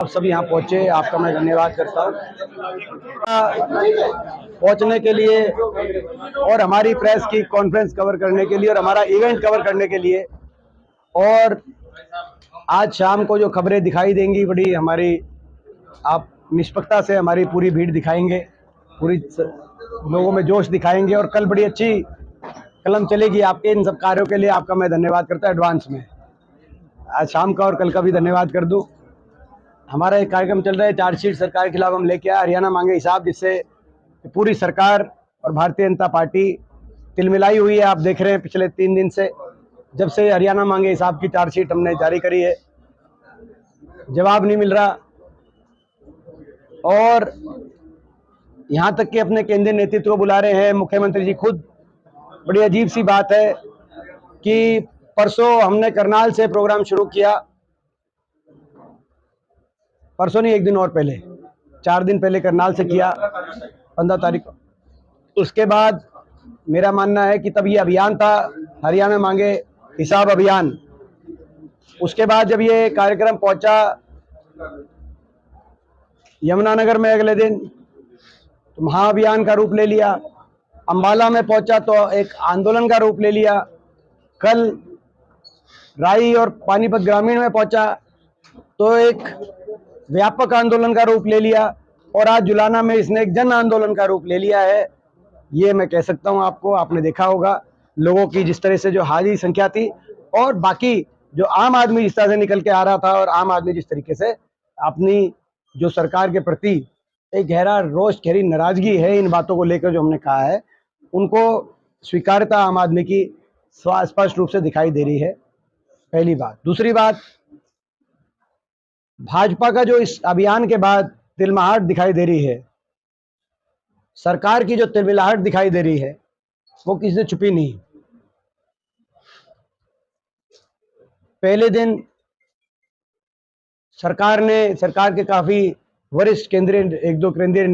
आप सब यहाँ पहुँचे, आपका मैं धन्यवाद करता हूँ पहुँचने के लिए और हमारी प्रेस की कॉन्फ्रेंस कवर करने के लिए और हमारा इवेंट कवर करने के लिए। और आज शाम को जो खबरें दिखाई देंगी बड़ी हमारी, आप निष्पक्षता से हमारी पूरी भीड़ दिखाएंगे, पूरी लोगों में जोश दिखाएंगे और कल बड़ी अच्छी कलम चलेगी। आपके इन सब कार्यों के लिए आपका मैं धन्यवाद करता हूँ एडवांस में। आज शाम का और कल का भी धन्यवाद कर दूँ। हमारा एक कार्यक्रम चल रहा है, चार्जशीट सरकार के खिलाफ हम लेके आए, हरियाणा मांगे हिसाब, जिससे पूरी सरकार और भारतीय जनता पार्टी तिलमिलाई हुई है। आप देख रहे हैं पिछले 3 दिन से, जब से हरियाणा मांगे हिसाब की चार्जशीट हमने जारी करी है, जवाब नहीं मिल रहा। और यहाँ तक कि अपने केंद्रीय नेतृत्व को बुला रहे हैं मुख्यमंत्री जी खुद। बड़ी अजीब सी बात है कि परसों हमने करनाल से प्रोग्राम शुरू किया, परसों नहीं, एक दिन और पहले, 4 दिन पहले करनाल से किया, 15 तारीख को। उसके बाद मेरा मानना है कि तब ये अभियान था, हरियाणा मांगे हिसाब अभियान। उसके बाद जब ये कार्यक्रम पहुंचा यमुनानगर में अगले दिन, तो महाअभियान का रूप ले लिया। अंबाला में पहुंचा तो एक आंदोलन का रूप ले लिया। कल राई और पानीपत ग्रामीण में पहुंचा तो एक व्यापक आंदोलन का रूप ले लिया। और आज जुलाना में इसने एक जन आंदोलन का रूप ले लिया है। ये मैं कह सकता हूं आपको, आपने देखा होगा लोगों की जिस तरह से जो हाजिरी संख्या थी, और बाकी जो आम आदमी जिस तरह से निकल के आ रहा था, और आम आदमी जिस तरीके से अपनी जो सरकार के प्रति एक गहरा रोष, गहरी नाराजगी है इन बातों को लेकर जो हमने कहा है, उनको स्वीकार्यता आम आदमी की स्पष्ट रूप से दिखाई दे रही है, पहली बात। दूसरी बात, भाजपा का जो इस अभियान के बाद तिलमिलाहट दिखाई दे रही है, सरकार की जो तिलमिलाहट दिखाई दे रही है, वो किसी से छुपी नहीं। पहले दिन सरकार के काफी वरिष्ठ एक दो केंद्रीय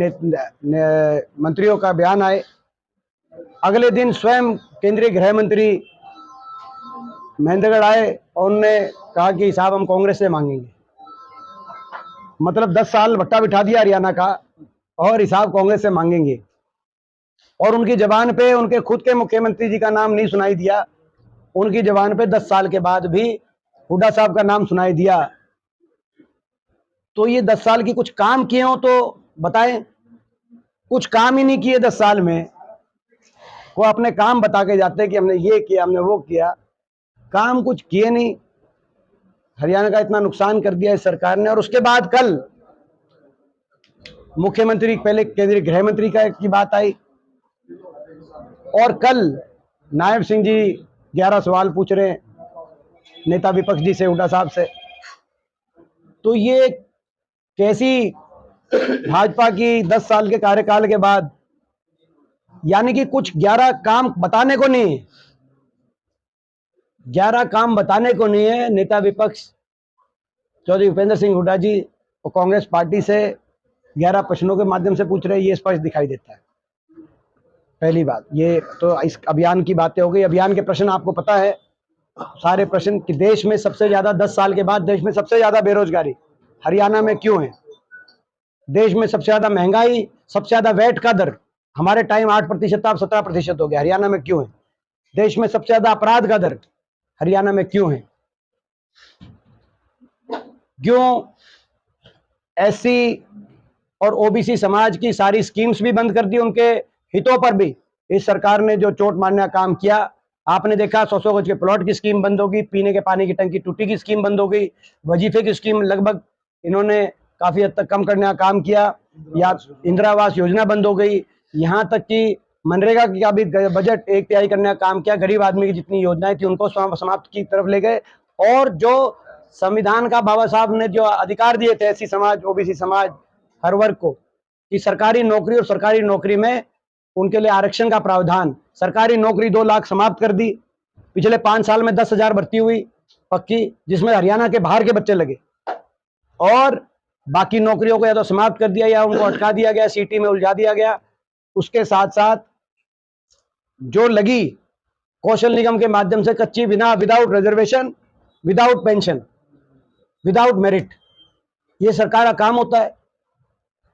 मंत्रियों का बयान आए। अगले दिन स्वयं केंद्रीय गृह मंत्री महेंद्रगढ़ आए और उन्होंने कहा कि साहब हम कांग्रेस से मांगेंगे। मतलब 10 साल भट्टा बिठा दिया हरियाणा का, और हिसाब कांग्रेस से मांगेंगे। और उनकी जबान पे उनके खुद के मुख्यमंत्री जी का नाम नहीं सुनाई दिया, उनकी जबान पे 10 साल के बाद भी हुड्डा साहब का नाम सुनाई दिया। तो ये 10 साल की कुछ काम किए हो तो बताएं। कुछ काम ही नहीं किए 10 साल में। वो अपने काम बता के जाते हैं कि हमने ये किया, हमने वो किया, काम कुछ किए नहीं। हरियाणा का इतना नुकसान कर दिया इस सरकार ने। और उसके बाद कल मुख्यमंत्री, पहले केंद्रीय गृह मंत्री की बात आई, और कल नायब सिंह जी 11 सवाल पूछ रहे हैं नेता विपक्ष जी से, हुड्डा साहब से। तो ये कैसी भाजपा की 10 साल के कार्यकाल के बाद, यानी कि कुछ 11 काम बताने को नहीं है, 11 काम बताने को नहीं है। नेता विपक्ष चौधरी भूपेंद्र सिंह हुड्डा जी और कांग्रेस पार्टी से 11 प्रश्नों के माध्यम से पूछ रहे हैं, ये स्पष्ट दिखाई देता है। पहली बात ये तो इस अभियान की बातें हो गई। अभियान के प्रश्न आपको पता है सारे प्रश्न, कि देश में सबसे ज्यादा 10 साल के बाद देश में सबसे ज्यादा बेरोजगारी हरियाणा में क्यों है, देश में सबसे ज्यादा महंगाई, सबसे ज्यादा वैट का दर, हमारे टाइम 8% था, अब 17% हो गया, हरियाणा में क्यों है, देश में सबसे ज्यादा अपराध का दर हरियाणा में क्यों है, क्यों एससी और ओबीसी समाज की सारी स्कीम्स भी बंद कर दी, उनके हितों पर भी इस सरकार ने जो चोट मारने का काम किया। आपने देखा 100 गज के प्लॉट की स्कीम बंद होगी, पीने के पानी की टंकी टूटी की स्कीम बंद हो गई, वजीफे की स्कीम लगभग इन्होंने काफी हद तक कम करने का काम किया, या इंदिरा आवास योजना बंद हो गई, यहाँ तक कि मनरेगा का भी बजट 1/3 करने का काम किया। गरीब आदमी की जितनी योजनाएं थी उनको समाप्त की तरफ ले गए। और जो संविधान का बाबा साहब ने जो अधिकार दिए थे एससी समाज, ओबीसी समाज, हर वर्ग को, कि सरकारी नौकरी और सरकारी नौकरी में उनके लिए आरक्षण का प्रावधान, सरकारी नौकरी 2 लाख समाप्त कर दी। पिछले 5 साल में 10,000 भर्ती हुई पक्की, जिसमें हरियाणा के बाहर के बच्चे लगे, और बाकी नौकरियों को या तो समाप्त कर दिया या उनको अटका दिया गया, सीटी में उलझा दिया गया। उसके साथ साथ जो लगी कौशल निगम के माध्यम से कच्ची, बिना without reservation, without pension, without merit, ये सरकार का काम होता है।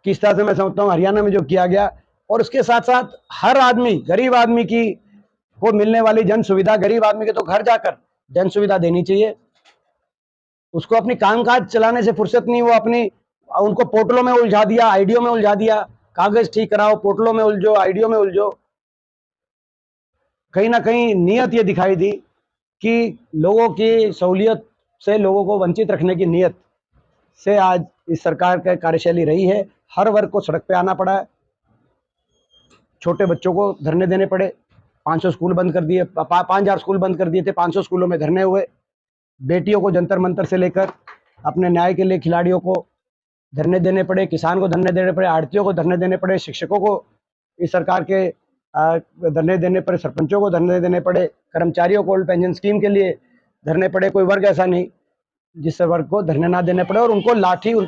किस तरह से मैं समझता हूँ हरियाणा में जो किया गया, और उसके साथ साथ हर आदमी, गरीब आदमी की को मिलने वाली जन सुविधा, गरीब आदमी के तो घर जाकर जन सुविधा देनी चाहिए। उसको अपनी कामकाज चलाने से फुर्सत नहीं, वो अपनी उनको पोर्टलों में उलझा दिया, आईडियो में उलझा दिया, कागज ठीक कराओ, पोर्टलों में उलझो, आईडियो में उलझो। कहीं ना कहीं नीयत ये दिखाई दी कि लोगों की सहूलियत से लोगों को वंचित रखने की नीयत से आज इस सरकार का कार्यशैली रही है। हर वर्ग को सड़क पे आना पड़ा है, छोटे बच्चों को धरने देने पड़े, 500 स्कूल बंद कर दिए, 5000 स्कूल बंद कर दिए थे, 500 स्कूलों में धरने हुए। बेटियों को जंतर मंतर से लेकर अपने न्याय के लिए खिलाड़ियों को धरने देने पड़े, किसान को धरने देने पड़े, आड़तियों को धरने देने पड़े, शिक्षकों को इस सरकार के धरने देने पड़े, सरपंचों को धरने देने पड़े, कर्मचारियों को ओल्ड पेंशन स्कीम के लिए धरने पड़े। कोई वर्ग ऐसा नहीं जिस वर्ग को धरने ना देने पड़े, और उन पर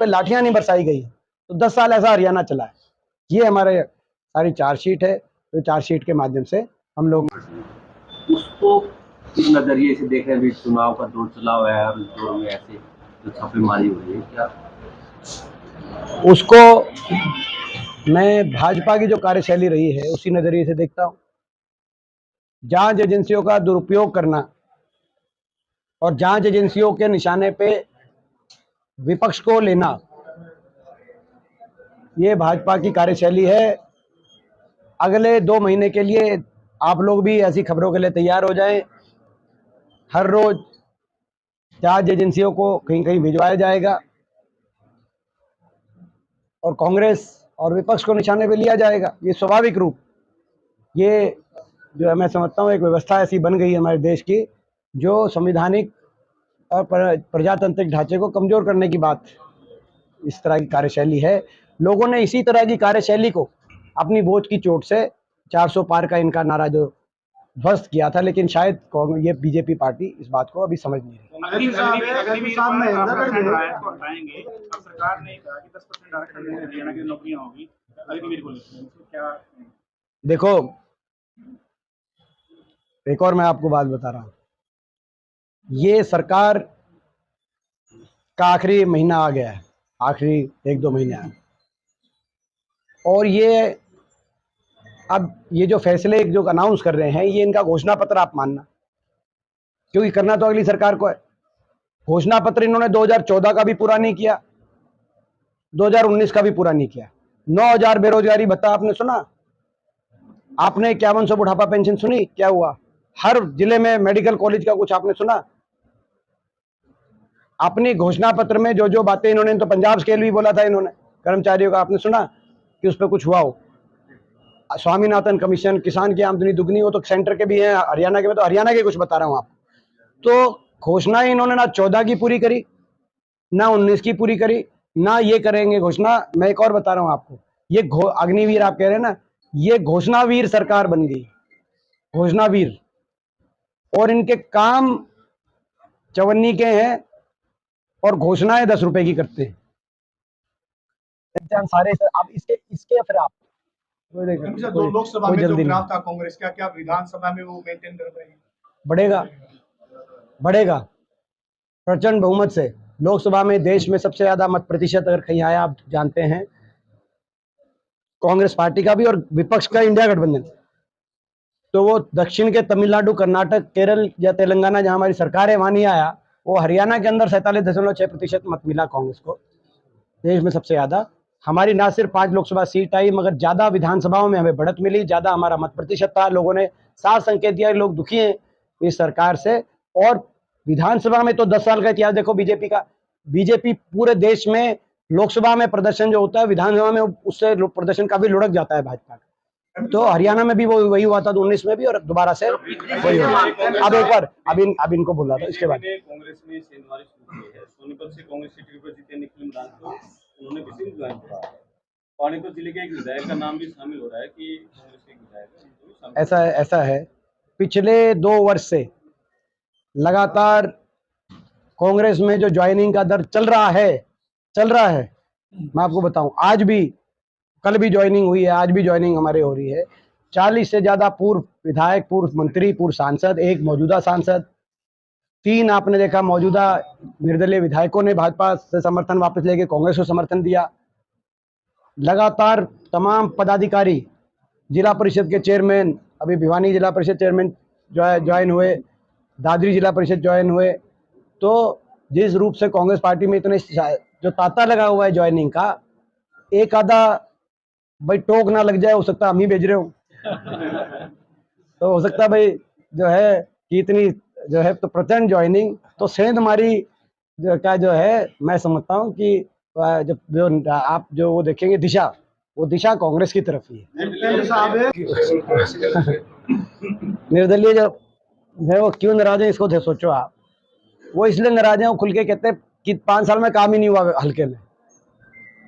लाठियां नहीं बरसाई गई। तो 10 साल ऐसा हरियाणा चला है। ये हमारे सारी चार्जशीट है, तो चार्जशीट के माध्यम से हम लोग उसको किस नजरिए से देख रहे हैं? चुनाव का दौर चला हुआ है और इस दौर में ऐसे जो छापेमारी हो रही है, क्या उसको मैं भाजपा की जो कार्यशैली रही है उसी नजरिए से देखता हूं। जांच एजेंसियों का दुरुपयोग करना और जांच एजेंसियों के निशाने पे विपक्ष को लेना, ये भाजपा की कार्यशैली है। अगले 2 महीने के लिए आप लोग भी ऐसी खबरों के लिए तैयार हो जाएं। हर रोज जांच एजेंसियों को कहीं कहीं भिजवाया जाएगा और कांग्रेस और विपक्ष को निशाने पे लिया जाएगा। ये स्वाभाविक रूप, ये जो है मैं समझता हूँ एक व्यवस्था ऐसी बन गई है हमारे देश की, जो संवैधानिक और प्रजातांत्रिक ढांचे को कमजोर करने की बात, इस तरह की कार्यशैली है। लोगों ने इसी तरह की कार्यशैली को अपनी वोट की चोट से 400 पार का इनका नारा जो ध्वस्त किया था, लेकिन शायद ये बीजेपी पार्टी इस बात को अभी समझ नहीं रही। सरकार ने कहा कि 10% आरक्षण हरियाणा की नौकरियां होगी, अग्निवीर को क्या? देखो, एक और मैं आपको बात बता रहा हूं, ये सरकार का आखिरी महीना आ गया है, आखिरी 1-2 महीने आए, और ये अब ये जो फैसले जो अनाउंस कर रहे हैं, ये इनका घोषणा पत्र आप मानना, क्योंकि करना तो अगली सरकार को है। घोषणा पत्र इन्होंने 2014 का भी पूरा नहीं किया, 2019 का भी पूरा नहीं किया। 9000 बेरोजगारी भत्ता आपने सुना? आपने 5100 बुढ़ापा पेंशन सुनी? क्या हुआ? हर जिले में मेडिकल कॉलेज का कुछ आपने सुना? अपनी घोषणा पत्र में जो जो बातें इन्होंने, तो पंजाब स्केल भी बोला था इन्होंने कर्मचारियों का, आपने सुना कि उस पर कुछ हुआ हो? स्वामीनाथन कमीशन, किसान की आमदनी दुगनी, वो तो सेंटर के भी हैं, हरियाणा के, में तो हरियाणा के कुछ बता रहा हूं आप। तो घोषणाएं इन्होंने ना 14 की पूरी करी, ना 19 की पूरी करी, ना ये करेंगे घोषणा। मैं एक और बता रहा हूं आपको, ये अग्निवीर आप कह रहे हैं ना, ये घोषणावीर सरकार बन गई, घोषणावीर। और इनके काम चवन्नी के हैं और घोषणाएं 10 रुपए की करते हैं। सारे आप इसके फिर आप लोकसभा में जो ग्राफ था कांग्रेस का, क्या विधानसभा में वो मेंटेन कर रहे हैं? बढ़ेगा, बढ़ेगा प्रचंड बहुमत से। लोकसभा में देश में सबसे ज्यादा मत प्रतिशत अगर कहीं आया, आप जानते हैं, कांग्रेस पार्टी का भी और विपक्ष का इंडिया गठबंधन। तो वो दक्षिण के तमिलनाडु, कर्नाटक, केरल या तेलंगाना जहां हमारी सरकार है वहां नहीं आया। वो हरियाणा के अंदर 47.6% मत मिला कांग्रेस को, देश में सबसे ज्यादा। हमारी ना सिर्फ 5 लोकसभा सीट आई, मगर ज्यादा विधानसभाओं में हमें बढ़त मिली, ज्यादा हमारा मत प्रतिशत था। लोगों ने साफ संकेत दिया, लोग दुखी हैं इस सरकार से। और विधानसभा में तो 10 साल का इतिहास देखो बीजेपी का। बीजेपी पूरे देश में लोकसभा में प्रदर्शन जो होता है, विधानसभा में उससे प्रदर्शन काफी लुढ़क जाता है भाजपा का। तो हरियाणा में भी वो वही हुआ था 19 में भी, और दोबारा से वही होगा। अब एक बार अब इनको बोला था इसके बाद कांग्रेस में सेंधमारी शुरू की है। सोनीपत से कांग्रेस की टिकट पर जीते निखिल मदान को उन्होंने किसी ने ज्वाइन किया। पानीपत जिले के एक विधायक का नाम भी शामिल हो रहा है कि कांग्रेस के विधायक। ऐसा है, पिछले 2 वर्ष से लगातार कांग्रेस में जो ज्वाइनिंग का दर चल रहा है, मैं आपको बताऊं, आज भी, कल भी ज्वाइनिंग हुई है, आज भी ज्वाइनिंग हमारे हो रही है। 40 से ज्यादा पूर्व विधायक, पूर्व मंत्री, पूर्व सांसद, एक मौजूदा सांसद, 3 आपने देखा मौजूदा निर्दलीय विधायकों ने भाजपा से समर्थन वापस लेके कांग्रेस को समर्थन दिया। लगातार तमाम पदाधिकारी, जिला परिषद के चेयरमैन, अभी भिवानी जिला परिषद चेयरमैन ज्वाइन हुए, दादरी जिला परिषद ज्वाइन हुए। तो जिस रूप से कांग्रेस पार्टी में इतने जो तांता लगा हुआ है ज्वाइनिंग का, एक आधा भाई टोक ना लग जाए, हो सकता हम ही भेज रहे हो तो हो सकता भाई जो है कि इतनी जो है तो प्रचंड ज्वाइनिंग, तो सेंध हमारी जो है मैं समझता हूँ कि जब जो आप जो वो देखेंगे दिशा, वो दिशा कांग्रेस की तरफ ही है। निर्दलीय जो है वो क्यों नाराज है, इसको सोचो आप। वो इसलिए नाराज है, वो खुल के कहते हैं कि 5 साल में काम ही नहीं हुआ हल्के में,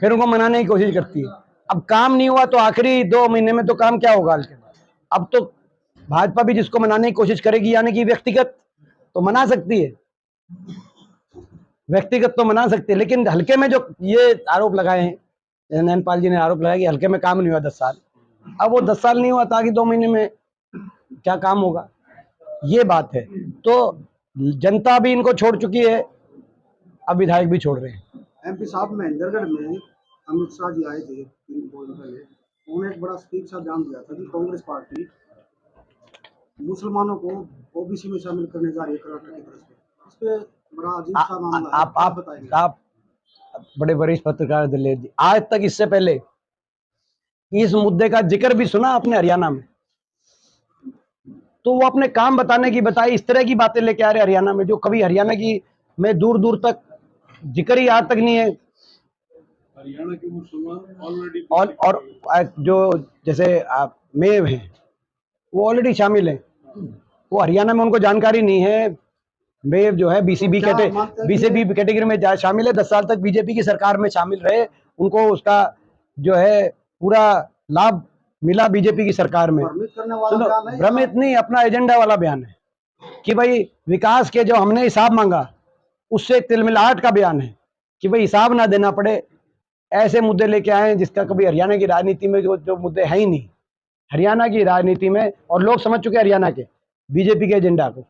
फिर उनको मनाने की कोशिश करती है। अब काम नहीं हुआ तो आखिरी 2 महीने में तो काम क्या होगा हल्के में। अब तो भाजपा भी जिसको मनाने की कोशिश करेगी, यानी कि व्यक्तिगत तो मना सकती है, व्यक्तिगत तो मना सकते हैं, लेकिन हल्के में जो ये आरोप लगाए हैं, नैनपाल जी ने आरोप लगाया कि हल्के में काम नहीं हुआ 10 साल। अब वो 10 साल नहीं हुआ था कि 2 महीने में क्या काम होगा, ये बात है। तो जनता भी इनको छोड़ चुकी है, अब विधायक भी छोड़ रहे हैं। एमपी साहब महेंद्रगढ़ में अमित शाह जी आए थे 3 दिन पहले, उन्होंने एक बड़ा स्पीच सा बयान दिया था कि कांग्रेस पार्टी मुसलमानों को ओबीसी में शामिल करने जा रही है कर्नाटक की तरफ से। इस पे बड़ा अजीब सा मामला है, बताइए। आप बड़े वरिष्ठ पत्रकार दिलेर जी, आज तक इससे पहले इस मुद्दे का जिक्र भी सुना आपने हरियाणा में? तो वो अपने काम बताने की बताई, इस तरह की बातें लेके आ रहे हरियाणा में, जो कभी हरियाणा की में दूर दूर तक जिक्र ही आज तक नहीं है। हरियाणा के मुसलमान ऑलरेडी और जो जैसे मेव हैं वो ऑलरेडी शामिल हैं, वो हरियाणा में उनको जानकारी नहीं है। मेव जो है बीसीबी कैटेगरी में शामिल है, 10 साल तक बीजेपी की सरकार में शामिल रहे, उनको उसका जो है पूरा लाभ मिला बीजेपी की सरकार में। सुनो, भ्रमित नहीं, अपना एजेंडा वाला बयान है कि भाई विकास के जो हमने हिसाब मांगा उससे तिलमिलाहट का बयान है कि भाई हिसाब ना देना पड़े। ऐसे मुद्दे लेके आए जिसका कभी हरियाणा की राजनीति में जो मुद्दे हैं ही नहीं, हरियाणा की राजनीति में, और लोग समझ चुके हरियाणा के बीजेपी के एजेंडा को।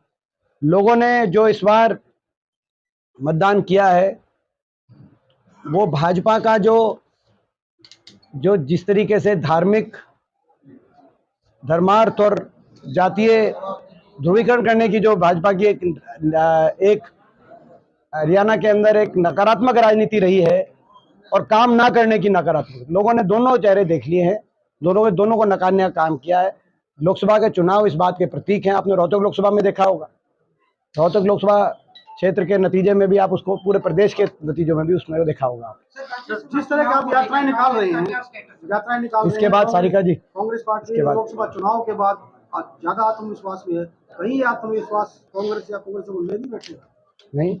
लोगों ने जो इस बार मतदान किया है वो भाजपा का जो जिस तरीके से धार्मिक, धर्मार्थ और जातीय ध्रुवीकरण करने की जो भाजपा की एक हरियाणा के अंदर एक नकारात्मक राजनीति रही है, और काम ना करने की नकारात्मक, लोगों ने दोनों चेहरे देख लिए हैं, दोनों को नकारने का काम किया है। लोकसभा के चुनाव इस बात के प्रतीक हैं। आपने रोहतक लोकसभा में देखा होगा, रोहतक लोकसभा क्षेत्र के नतीजे में भी, आप उसको पूरे प्रदेश के नतीजों में भी उसमें देखा होगा। जिस तरह की आप यात्राएं निकाल रहे हैं, इसके बाद सारिका जी, कांग्रेस पार्टी लोकसभा चुनाव के बाद ज्यादा आत्मविश्वास में है, कहीं आत्मविश्वास कांग्रेस या कांग्रेस को ले नहीं बैठे? नहीं,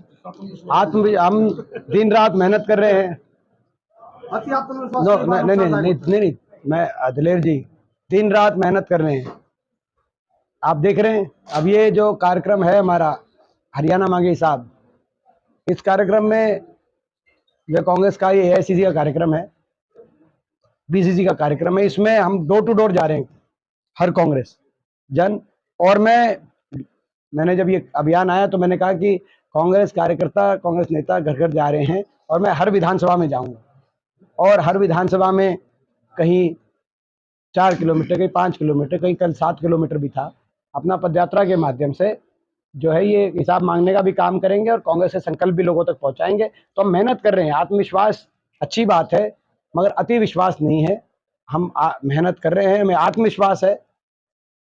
हम दिन रात मेहनत कर रहे हैं। अति आत्मविश्वास नहीं, मैं दिलेर जी दिन रात मेहनत कर रहे हैं। आप देख रहे हैं अब ये जो कार्यक्रम है हमारा हरियाणा मांगे हिसाब, इस कार्यक्रम में जो कांग्रेस का ये एआईसीसी का कार्यक्रम है, बीसीसी का कार्यक्रम है, इसमें हम डोर टू डोर जा रहे हैं हर कांग्रेस जन। और मैंने जब ये अभियान आया तो मैंने कहा कि कांग्रेस कार्यकर्ता, कांग्रेस नेता घर घर जा रहे हैं, और मैं हर विधानसभा में जाऊंगा, और हर विधानसभा में कहीं 4 किलोमीटर, कहीं 5 किलोमीटर, कहीं कल 7 किलोमीटर भी था, अपना पदयात्रा के माध्यम से जो है ये हिसाब मांगने का भी काम करेंगे, और कांग्रेस के संकल्प भी लोगों तक पहुंचाएंगे। तो हम मेहनत कर रहे हैं। आत्मविश्वास अच्छी बात है, मगर अति विश्वास नहीं है। हम मेहनत कर रहे हैं, हमें आत्मविश्वास है,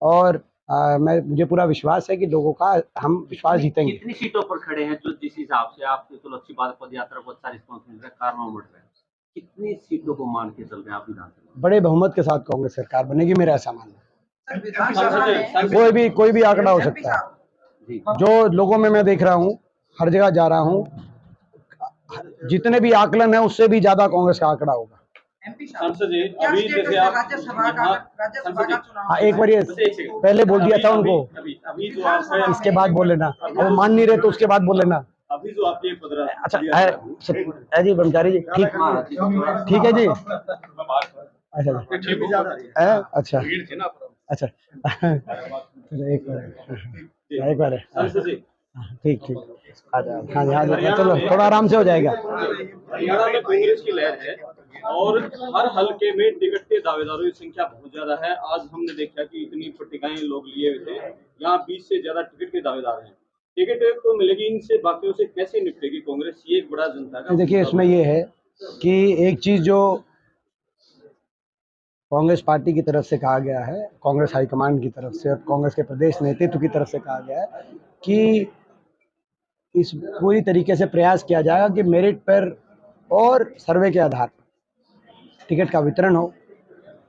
और मुझे पूरा विश्वास है कि लोगों का हम विश्वास जीतेंगे। कितनी सीटों पर खड़े हैं जो जिस हिसाब से आपकी तो अच्छी बात, पद यात्रा को अच्छा रिस्पॉन्स मिल रहा है, कारनामा बढ़ रहा है, कितनी सीटों को मान के चल रहे हैं आप विधानसभा? बड़े बहुमत के साथ कांग्रेस सरकार बनेगी, मेरा ऐसा मानना है। कोई भी आंकड़ा हो सकता है। जो लोगों में मैं देख रहा हूँ, हर जगह जा रहा हूँ, जितने भी आकलन है उससे भी ज्यादा कांग्रेस का आंकड़ा होगा। सांसद जी, अभी जैसे आप राज्यसभा का हाँ, एक बार ये पहले बोल दिया था उनको, अभी जो आप इसके बाद बोल लेना, वो मान नहीं रहे तो उसके बाद बोल लेना। अभी जो आपने अच्छा है जी ब्रह्मचारी जी, ठीक है जी, अच्छा अच्छा एक बार सांसद जी, ठीक ठीक हाँ जी हाँ जी चलो थोड़ा आराम से हो जाएगा। हरियाणा में कांग्रेस की लहर है और हर हलके में टिकट के दावेदारों की संख्या बहुत ज्यादा है। आज हमने देखा कि इतनी पट्टिकाएं लोग लिए हुए थे, यहाँ 20 से ज्यादा टिकट के दावेदार हैं। टिकट तो मिलेगी, इनसे बाकियों से कैसे निपटेगी कांग्रेस, ये एक बड़ा जनता का देखिए इसमें ये है कि एक चीज़ जो कांग्रेस पार्टी की तरफ से कहा गया है, कांग्रेस हाईकमान की तरफ से और कांग्रेस के प्रदेश नेतृत्व की तरफ से कहा गया है कि इस पूरी तरीके से प्रयास किया जाएगा कि मेरिट पर और सर्वे के आधार पर टिकट का वितरण हो।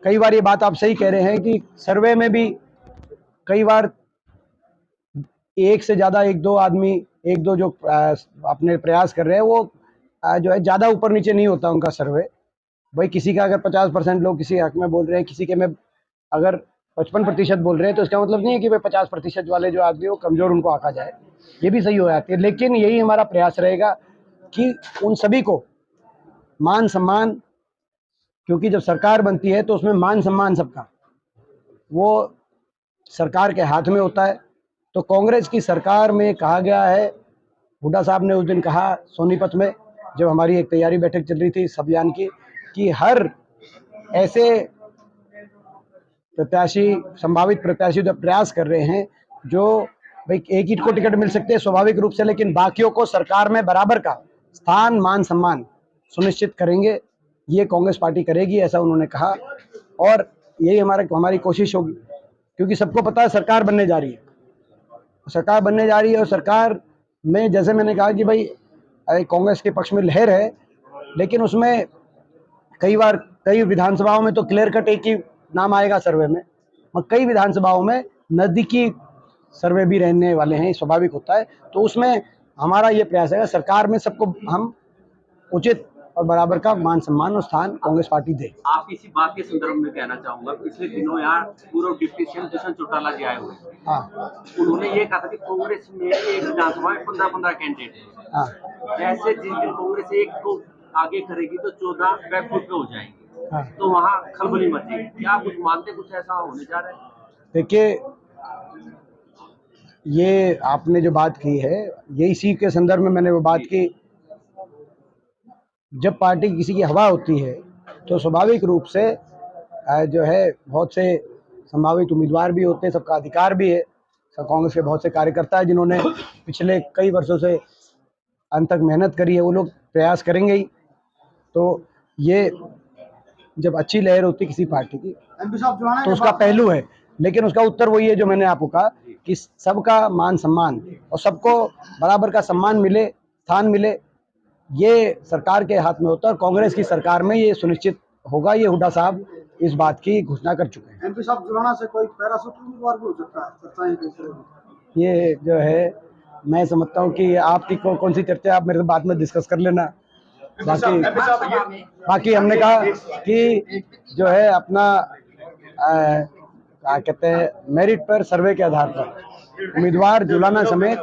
कई बार ये बात आप सही कह रहे हैं कि सर्वे में भी कई बार एक से ज़्यादा एक दो आदमी एक दो जो अपने प्रयास कर रहे हैं वो जो है ज़्यादा ऊपर नीचे नहीं होता उनका सर्वे। भाई किसी का अगर 50% लोग किसी हक में बोल रहे हैं, किसी के में अगर 55% बोल रहे हैं, तो इसका मतलब नहीं है कि भाई 50% वाले जो आदमी वो कमज़ोर उनको आंका जाए, ये भी सही हो जाती है। लेकिन यही हमारा प्रयास रहेगा कि उन सभी को मान सम्मान, क्योंकि जब सरकार बनती है तो उसमें मान सम्मान सबका वो सरकार के हाथ में होता है। तो कांग्रेस की सरकार में कहा गया है, हुड्डा साहब ने उस दिन कहा सोनीपत में जब हमारी एक तैयारी बैठक चल रही थी इस अभियान की, कि हर ऐसे प्रत्याशी, संभावित प्रत्याशी जो प्रयास कर रहे हैं, जो भाई एक ही को टिकट मिल सकते हैं स्वाभाविक रूप से, लेकिन बाकियों को सरकार में बराबर का स्थान, मान सम्मान सुनिश्चित करेंगे। ये कांग्रेस पार्टी करेगी, ऐसा उन्होंने कहा। और यही हमारी कोशिश होगी, क्योंकि सबको पता है सरकार बनने जा रही है, सरकार बनने जा रही है। और सरकार में जैसे मैंने कहा कि भाई कांग्रेस के पक्ष में लहर है, लेकिन उसमें कई बार कई विधानसभाओं में तो क्लियर कट एक ही नाम आएगा सर्वे में, और कई विधानसभाओं में नज़दीकी सर्वे भी रहने वाले हैं, स्वाभाविक होता है। तो उसमें हमारा ये प्रयास है सरकार में सबको हम उचित और बराबर का मान सम्मान और स्थान कांग्रेस पार्टी दे। आप इसी बात के संदर्भ में कहना चाहूंगा, पिछले दिनों यहाँ पूर्व डिप्टी सीएम दुष्यंत चौटाला जी आए हुए हैं। हाँ उन्होंने ये कहा था कि कांग्रेस में एक विधानसभा में 15-15 कैंडिडेट है। हाँ जैसे जिस दिन कांग्रेस एक को आगे करेगी तो 14 बैकफुट पे हो जाएंगे, हाँ। तो वहाँ खलबली मचेगी। क्या कुछ मानते, कुछ ऐसा होने जा रहा है? देखिए ये आपने जो बात की है, यही इसी के संदर्भ में मैंने वो बात की। जब पार्टी किसी की हवा होती है तो स्वाभाविक रूप से जो है बहुत से संभावित उम्मीदवार भी होते हैं, सबका अधिकार भी है। कांग्रेस के बहुत से कार्यकर्ता हैं जिन्होंने पिछले कई वर्षों से अंत तक मेहनत करी है, वो लोग प्रयास करेंगे ही। तो ये जब अच्छी लहर होती है किसी पार्टी की तो उसका पहलू है, लेकिन उसका उत्तर वही है जो मैंने आपको कहा कि सबका मान सम्मान और सबको बराबर का सम्मान मिले, स्थान मिले, ये सरकार के हाथ में होता है। और कांग्रेस की सरकार में ये सुनिश्चित होगा, ये हुड्डा साहब इस बात की घोषणा कर चुके हैं। एमपी साहब जुड़ाना से कोई पैराशूट उम्मीदवार भी हो सकता है, चर्चाएं कैसे? ये जो है मैं समझता हूँ कि आपकी कौन सी चर्चा आप मेरे से बाद में डिस्कस कर लेना। बाकी हमने कहा कि जो है अपना क्या कहते हैं, मेरिट पर सर्वे के आधार पर उम्मीदवार जुलाना समेत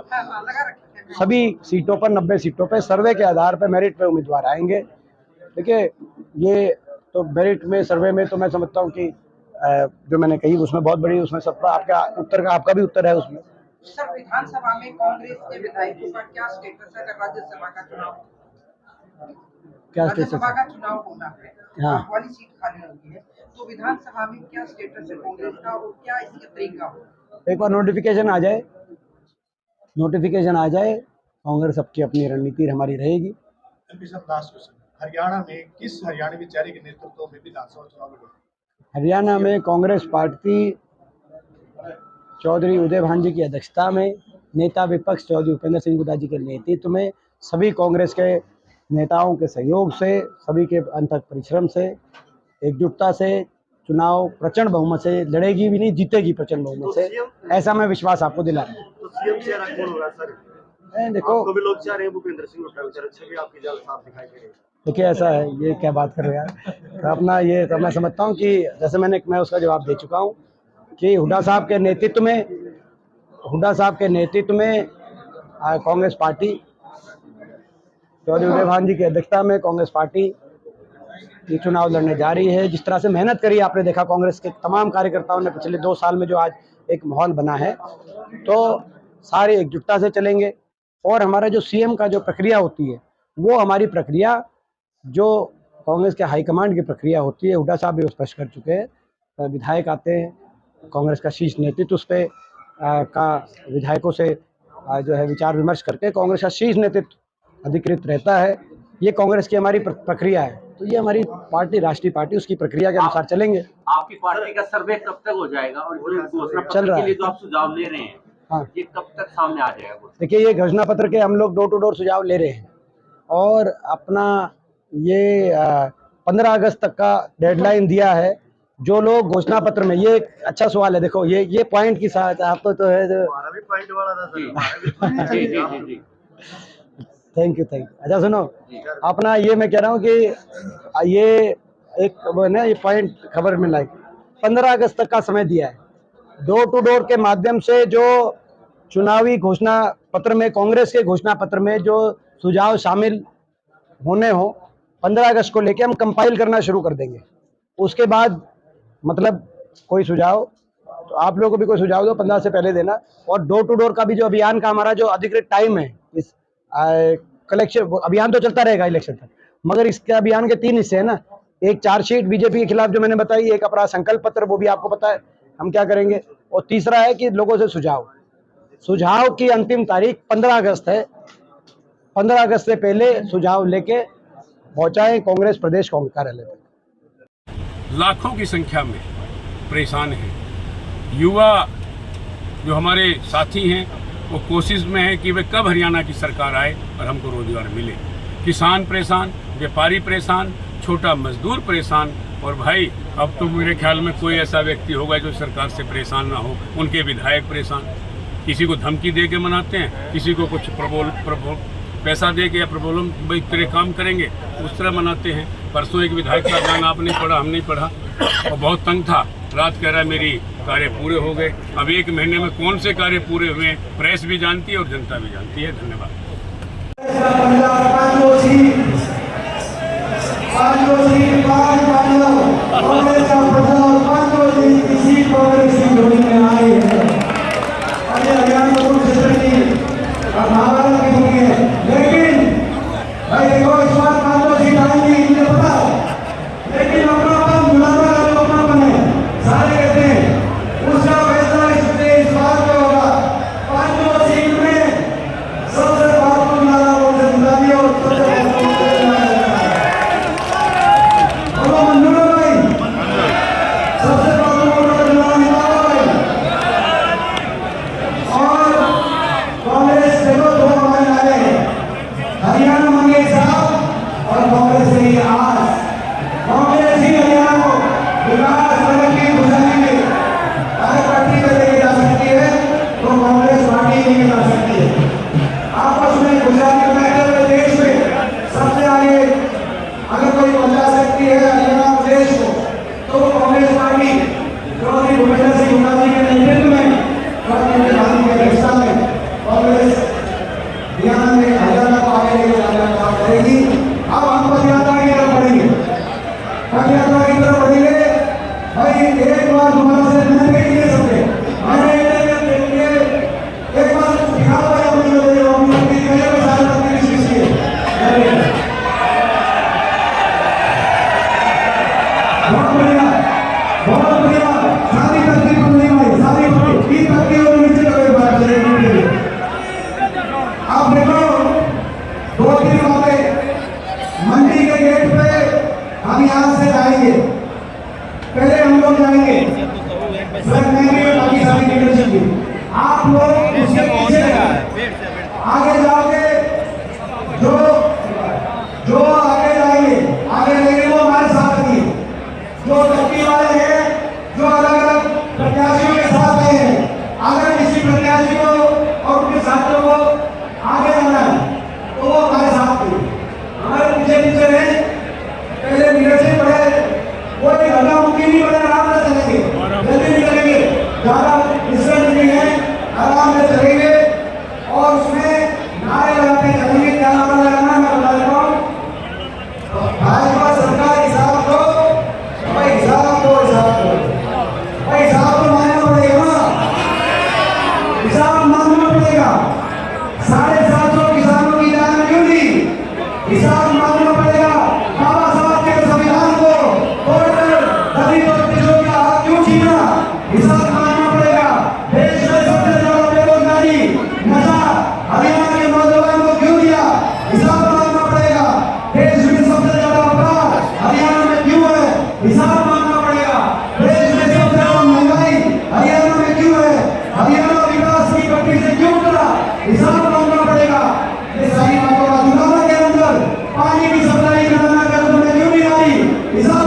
सभी सीटों पर 90 सीटों पर सर्वे के आधार पर मेरिट पर उम्मीदवार आएंगे। देखिए ये तो मेरिट में सर्वे में तो मैं समझता हूँ कि जो मैंने कही उसमें बहुत बड़ी, उसमें सबका आपका भी उत्तर है उसमें। सर विधानसभा में कांग्रेस के विधायकों का क्या स्टेटस है? अगर राज्यसभा का चुनाव होना है, हाँ। वाली सीट खाली होगी है, तो विधानसभा में क्या स्टेटस है कांग्रेस का और क्या इसका तरीका होगा? एक बार नोटिफिकेशन आ जाए, कांग्रेस सबकी अपनी रणनीति हमारी रहेगी। एमपी साहब लास्ट क्वेश्चन, हरियाणा में किस हरियाणवी चेहरे के नेतृत्व में विधानसभा चुनाव लड़ेगा? हरियाणा में कांग्रेस पार्टी चौधरी उदय भान जी की अध्यक्षता में, नेता विपक्ष चौधरी उपेंद्र सिंह हुड्डा जी के नेतृत्व में, सभी कांग्रेस के नेताओं के सहयोग से, सभी के अथक परिश्रम से, एकजुटता से चुनाव प्रचंड बहुमत से लड़ेगी, भी नहीं जीतेगी प्रचंड बहुमत से, ऐसा मैं विश्वास आपको दिला रहा हूँ। तो सीएम चेहरा कौन होगा सर? देखो आपको भी लोग चाह रहे हैं भूपेंद्र सिंह हुड्डा की छवि आपकी ज्यादा साफ दिखाई दे रही है। देखिए ऐसा है, ये क्या बात कर रहे हैं यार। तो अपना ये तो मैं समझता हूँ कि जैसे मैं उसका जवाब दे चुका हूँ कि हुड्डा साहब के नेतृत्व में कांग्रेस पार्टी, चौधरी उदय भान जी की अध्यक्षता में कांग्रेस पार्टी ये चुनाव लड़ने जा रही है। जिस तरह से मेहनत करी आपने देखा कांग्रेस के तमाम कार्यकर्ताओं ने पिछले 2 साल में, जो आज एक माहौल बना है, तो सारे एकजुटता से चलेंगे। और हमारा जो सीएम का जो प्रक्रिया होती है वो हमारी प्रक्रिया जो कांग्रेस के हाईकमांड की प्रक्रिया होती है, हुड्डा साहब भी स्पष्ट कर चुके हैं। विधायक आते हैं, कांग्रेस का शीर्ष नेतृत्व उस पर का विधायकों से जो है विचार विमर्श करके कांग्रेस का शीर्ष नेतृत्व अधिकृत रहता है। ये कांग्रेस की हमारी प्रक्रिया है। तो ये हमारी पार्टी, राष्ट्रीय पार्टी, उसकी प्रक्रिया के अनुसार चलेंगे। आपकी पार्टी का सर्वे कब तक हो जाएगा और जो घोषणा चल पत्र रहा के है। लिए जो आप सुझाव ले रहे हैं, हाँ, ये कब तक सामने आ जाएगा? देखिए, ये घोषणा पत्र के हम लोग डोर टू डोर सुझाव ले रहे हैं और अपना ये 15 अगस्त तक का डेडलाइन दिया है। जो लोग घोषणा पत्र में, ये एक अच्छा सवाल है, देखो ये पॉइंट की साथ आपको तो है जो थैंक यू। अच्छा सुनो, अपना ये मैं कह रहा हूँ कि ये एक वो ना ये पॉइंट खबर में लाइक 15 अगस्त तक का समय दिया है। डोर टू डोर के माध्यम से जो चुनावी घोषणा पत्र में, कांग्रेस के घोषणा पत्र में जो सुझाव शामिल होने हो, 15 अगस्त को लेके हम कंपाइल करना शुरू कर देंगे। उसके बाद मतलब कोई सुझाव, तो आप लोगों को भी कोई सुझाव दो 15 से पहले देना। और डोर टू डोर का भी जो अभियान का हमारा जो अधिकृत टाइम है, इस कलेक्शन अभियान तो चलता रहेगा इलेक्शन तक, मगर इसके अभियान के 3 हिस्से हैं ना। एक चार्जशीट बीजेपी के खिलाफ जो मैंने बताई, एक अपना संकल्प पत्र, वो भी आपको पता है हम क्या करेंगे, और तीसरा है कि लोगों से सुझाव की अंतिम तारीख 15 अगस्त है। 15 अगस्त से पहले सुझाव लेके पहुंचाएं कांग्रेस प्रदेश कांग्रेस कार्यालय तक। लाखों की संख्या में परेशान हैं। युवा जो हमारे साथी हैं वो कोशिश में है कि वे कब हरियाणा की सरकार आए और हमको रोजगार मिले। किसान परेशान, व्यापारी परेशान, छोटा मजदूर परेशान। और भाई, अब तो मेरे ख्याल में कोई ऐसा व्यक्ति होगा जो सरकार से परेशान ना हो। उनके विधायक परेशान, किसी को धमकी दे के मनाते हैं, किसी को कुछ पैसा दे के या प्रबोलन भाई तेरे काम करेंगे उस तरह मनाते हैं। परसों एक विधायक का बयान आपने पढ़ा, हमने पढ़ा, और बहुत तंग था। रात कह रहा है मेरी कार्य पूरे हो गए। अब 1 महीने में कौन से कार्य पूरे हुए हैं, प्रेस भी जानती है और जनता भी जानती है। धन्यवाद। हिसाब मानना पड़ेगा। किसान